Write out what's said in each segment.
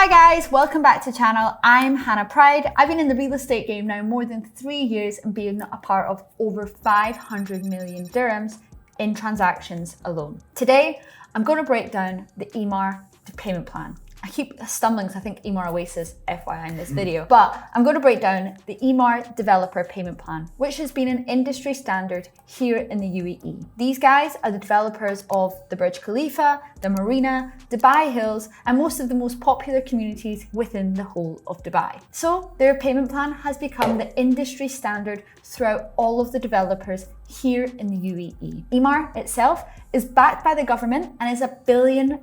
Hi guys, welcome back to the channel. I'm Hannah Pride. I've been in the real estate game now more than 3 years and being a part of over 500 million dirhams in transactions alone. Today, I'm going to break down the Emaar payment plan. I keep stumbling because I think Emaar Oasis FYI in this video, but I'm going to break down the Emaar developer payment plan, which has been an industry standard here in the UAE. These guys are the developers of the Burj Khalifa, the Marina, Dubai Hills, and most of the most popular communities within the whole of Dubai. So their payment plan has become the industry standard throughout all of the developers here in the UAE. Emaar itself is backed by the government and is $1 billion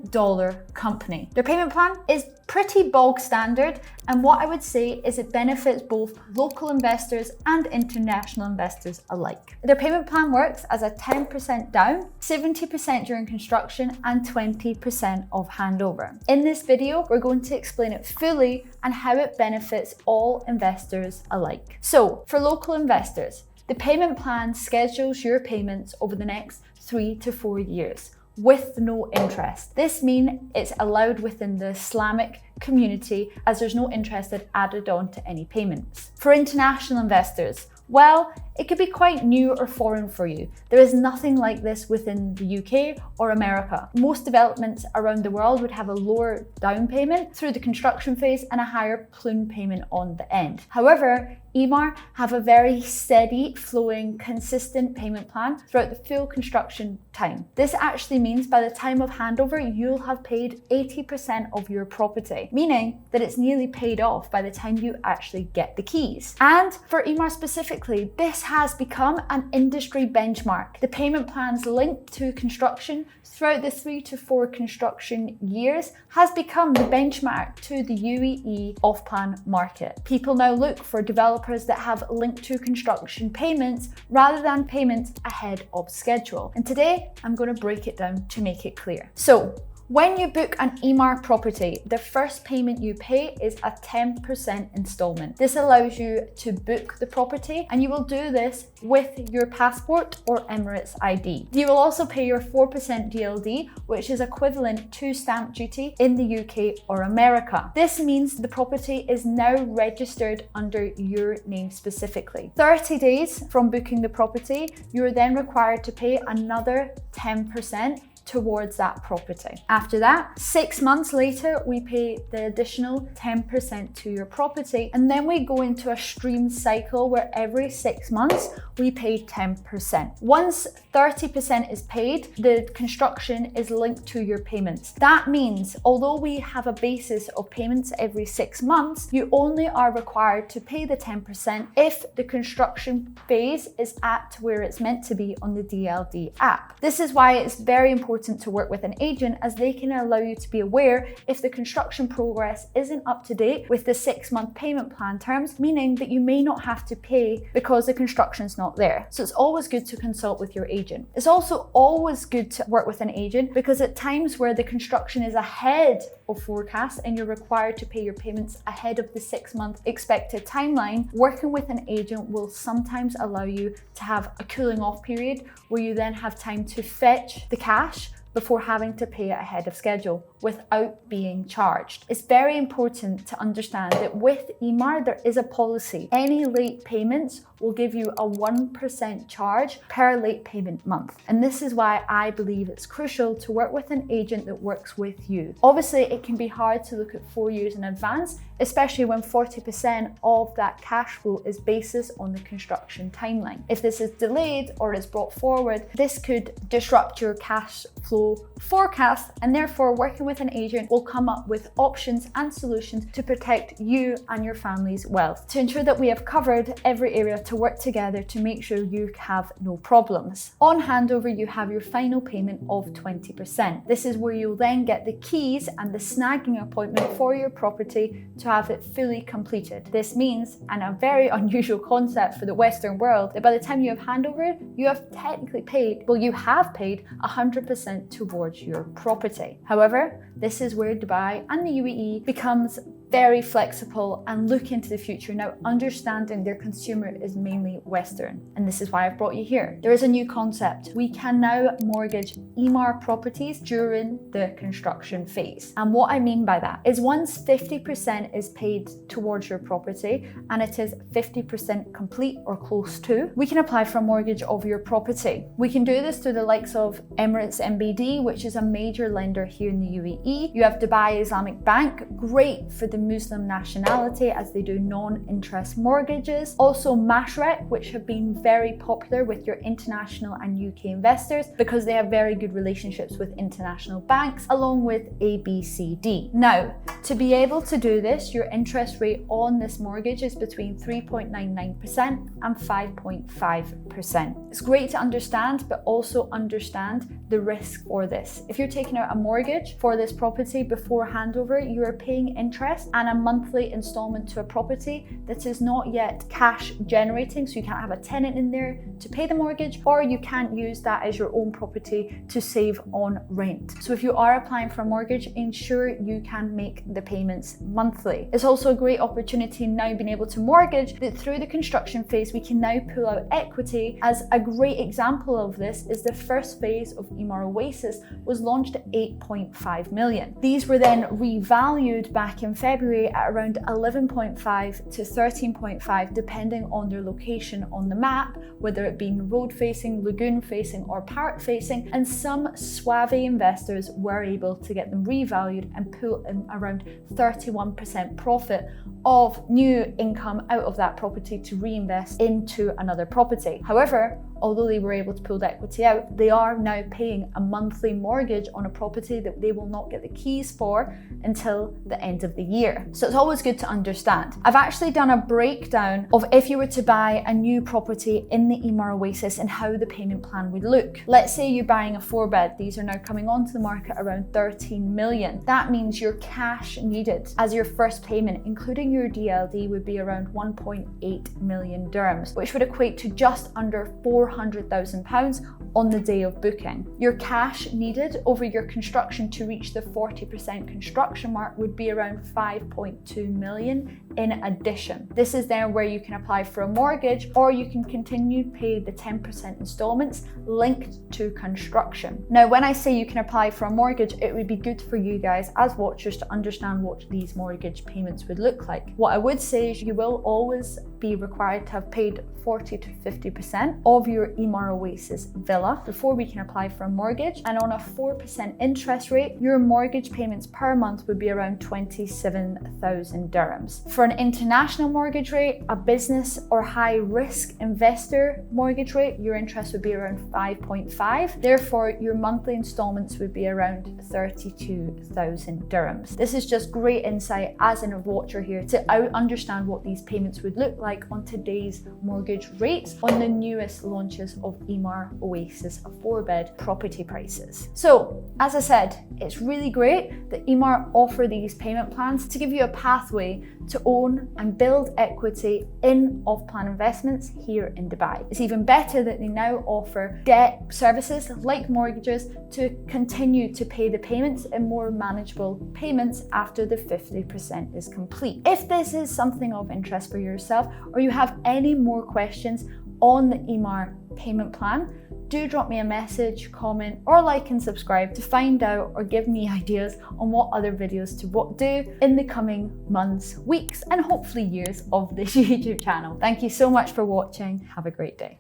company. Their payment plan is pretty bog standard, and what I would say is it benefits both local investors and international investors alike. Their payment plan works as a 10% down, 70% during construction, and 20% of handover. In this video, we're going to explain it fully and how it benefits all investors alike. So, for local investors, the payment plan schedules your payments over the next 3 to 4 years with no interest. This means it's allowed within the Islamic community as there's no interest added on to any payments. For international investors, well, it could be quite new or foreign for you. There is nothing like this within the UK or America. Most developments around the world would have a lower down payment through the construction phase and a higher balloon payment on the end. However, Emaar have a very steady, flowing, consistent payment plan throughout the full construction time. This actually means by the time of handover, you'll have paid 80% of your property, meaning that it's nearly paid off by the time you actually get the keys. And for Emaar specifically, this has become an industry benchmark. The payment plans linked to construction throughout the 3 to 4 construction years has become the benchmark to the UAE off-plan market. People now look for developers that have linked to construction payments rather than payments ahead of schedule. And today, I'm going to break it down to make it clear. So, when you book an Emaar property, the first payment you pay is a 10% installment. This allows you to book the property, and you will do this with your passport or Emirates ID. You will also pay your 4% DLD, which is equivalent to stamp duty in the UK or America. This means the property is now registered under your name specifically. 30 days from booking the property, you are then required to pay another 10% towards that property. After that, 6 months later, we pay the additional 10% to your property, and then we go into a stream cycle where every 6 months we pay 10%. Once 30% is paid, the construction is linked to your payments. That means, although we have a basis of payments every 6 months, you only are required to pay the 10% if the construction phase is at where it's meant to be on the DLD app. This is why it's very important to work with an agent, as they can allow you to be aware if the construction progress isn't up to date with the 6-month payment plan terms, meaning that you may not have to pay because the construction's not there. So it's always good to consult with your agent. It's also always good to work with an agent because at times where the construction is ahead of forecast and you're required to pay your payments ahead of the 6-month expected timeline, working with an agent will sometimes allow you to have a cooling off period where you then have time to fetch the cash before having to pay it ahead of schedule without being charged. It's very important to understand that with Emaar, there is a policy. Any late payments will give you a 1% charge per late payment month. And this is why I believe it's crucial to work with an agent that works with you. Obviously, it can be hard to look at 4 years in advance, especially when 40% of that cash flow is basis on the construction timeline. If this is delayed or is brought forward, this could disrupt your cash flow forecast, and therefore working with an agent will come up with options and solutions to protect you and your family's wealth, to ensure that we have covered every area to work together to make sure you have no problems. On handover, you have your final payment of 20%. This is where you'll then get the keys and the snagging appointment for your property to have it fully completed. This means, and a very unusual concept for the Western world, that by the time you have handover, you have technically paid, well, you have paid 100% towards your property. However, this is where Dubai and the UAE becomes very flexible and look into the future, now understanding their consumer is mainly Western. And this is why I've brought you here. There is a new concept. We can now mortgage Emaar properties during the construction phase. And what I mean by that is once 50% is paid towards your property and it is 50% complete or close to, we can apply for a mortgage of your property. We can do this through the likes of Emirates MBD, which is a major lender here in the UAE. You have Dubai Islamic Bank, great for the Muslim nationality as they do non-interest mortgages. Also Mashreq, which have been very popular with your international and UK investors because they have very good relationships with international banks, along with ABCD. Now, to be able to do this, your interest rate on this mortgage is between 3.99% and 5.5%. It's great to understand, but also understand the risk for this. If you're taking out a mortgage for this property before handover, you are paying interest and a monthly installment to a property that is not yet cash generating, so you can't have a tenant in there to pay the mortgage, or you can't use that as your own property to save on rent. So if you are applying for a mortgage, ensure you can make the payments monthly. It's also a great opportunity now being able to mortgage that through the construction phase, we can now pull out equity. As a great example of this is the first phase of Emaar Oasis was launched at 8.5 million. These were then revalued back in February at around 11.5 to 13.5, depending on their location on the map, whether it be road facing, lagoon facing, or park facing. And some suave investors were able to get them revalued and pull in around 31% profit of new income out of that property to reinvest into another property. However, although they were able to pull the equity out, they are now paying a monthly mortgage on a property that they will not get the keys for until the end of the year. So it's always good to understand. I've actually done a breakdown of if you were to buy a new property in the Emaar Oasis and how the payment plan would look. Let's say you're buying a 4-bed. These are now coming onto the market around 13 million. That means your cash needed as your first payment, including your DLD, would be around 1.8 million dirhams, which would equate to just under £400,000 on the day of booking. Your cash needed over your construction to reach the 40% construction mark would be around 5.2 million in addition. This is then where you can apply for a mortgage, or you can continue to pay the 10% installments linked to construction. Now, when I say you can apply for a mortgage, it would be good for you guys as watchers to understand what these mortgage payments would look like. What I would say is you will always be required to have paid 40 to 50% of your Emaar Oasis villa before we can apply for a mortgage. And on a 4% interest rate, your mortgage payments per month would be around 27,000 dirhams. For an international mortgage rate, a business or high risk investor mortgage rate, your interest would be around 5.5. Therefore, your monthly installments would be around 32,000 dirhams. This is just great insight as a watcher here to understand what these payments would look like on today's mortgage rates on the newest launches of Emaar Oasis 4-bed property prices. So, as I said, it's really great that Emaar offer these payment plans to give you a pathway to own and build equity in off-plan investments here in Dubai. It's even better that they now offer debt services like mortgages to continue to pay the payments in more manageable payments after the 50% is complete. If this is something of interest for yourself, or you have any more questions on the Emaar payment plan, do drop me a message, comment, or like and subscribe to find out or give me ideas on what other videos to do in the coming months, weeks, and hopefully years of this YouTube channel. Thank you so much for watching. Have a great day.